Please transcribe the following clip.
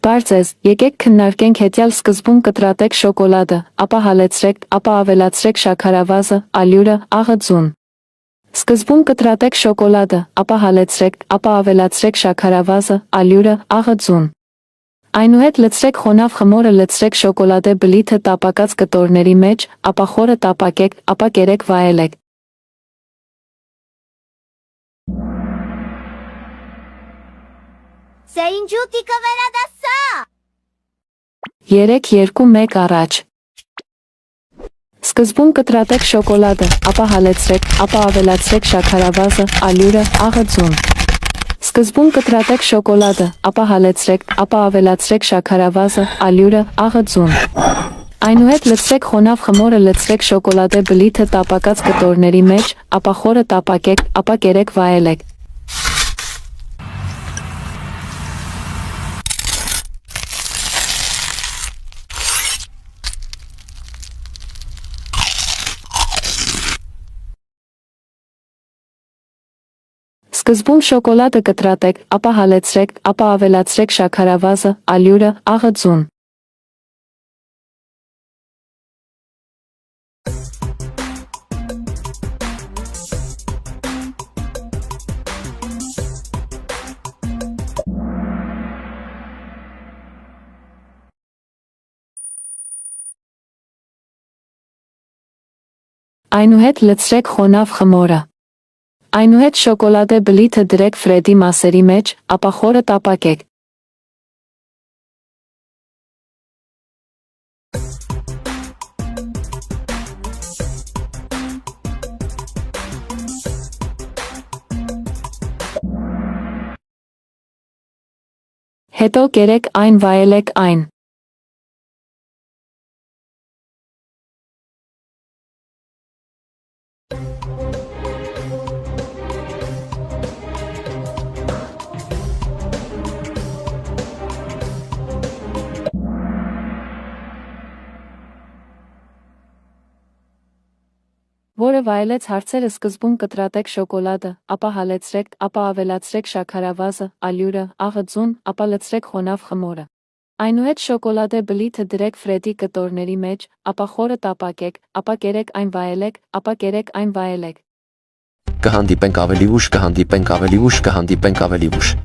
Բարձ, եկեք քննարկենք հետյալ սկզբում կտրատեք շոկոլադը, ապա հալեցրեք, ապա ավելացրեք շաքարավազը, ալյուրը, աղը ձուն։ Սկզբում կտրատեք շոկոլադը, ապա հալեցրեք, ապա ավելացրեք շաքարավազը, ալյուրը, աղը ձուն։ Այնուհետ լցրեք խոնավ խմորը, լցրեք շոկոլադե բլիթը տապակած կտորների մեջ, ապա խորը տապակեք, ապա կերեք վայելեք։ 3-2-1 առաջ։ Սկզբում կտրատեք շոկոլադը, ապա հալեցրեք, ապա ավելացրեք շաքարավազը, ալյուրը, աղը ձուն։ Սկզբում կտրատեք շոկոլադը, ապա հալեցրեք, ապա ավելացրեք շաքարավազը, ալյուրը, աղը ձուն։ Այնուհետ լցրեք խոնավ խմորը, լցրեք շոկոլադե բլիթը տապակած կտորների մեջ, ապա խորը տապակեք, ապա կերեք վայելեք։ Սկզբում շոկոլադը կտրատեք, ապա հալեցրեք, ապա ավելացրեք շաքարավազը, ալյուրը, աղը ձուն։ Այնուհետ լցրեք խոնավ խմորը։ Այնուհետ շոկոլադե բլիթը դրեք ֆրեդի մասերի մեջ, ապա խորը տապակեք։ Հետո կերեք այն, վայելեք այն։ Որը վայելեց հարցերը, սկզբում կտրատեք շոկոլադը, ապա հալեցրեք, ապա ավելացրեք շաքարավազը, ալյուրը, աղը ձուն, ապա լցրեք խոնավ խմորը։ Այնուհետ շոկոլադե բլիթը դրեք ֆրեդի կտորների մեջ, ապա խորը տապակեք, ապա կերեք այն, վայելեք, ապա կերեք այն, վայելեք։ Կհանդիպենք ավելի ուշ, կհանդիպենք ավելի ուշ, կհանդիպենք ավելի ուշ։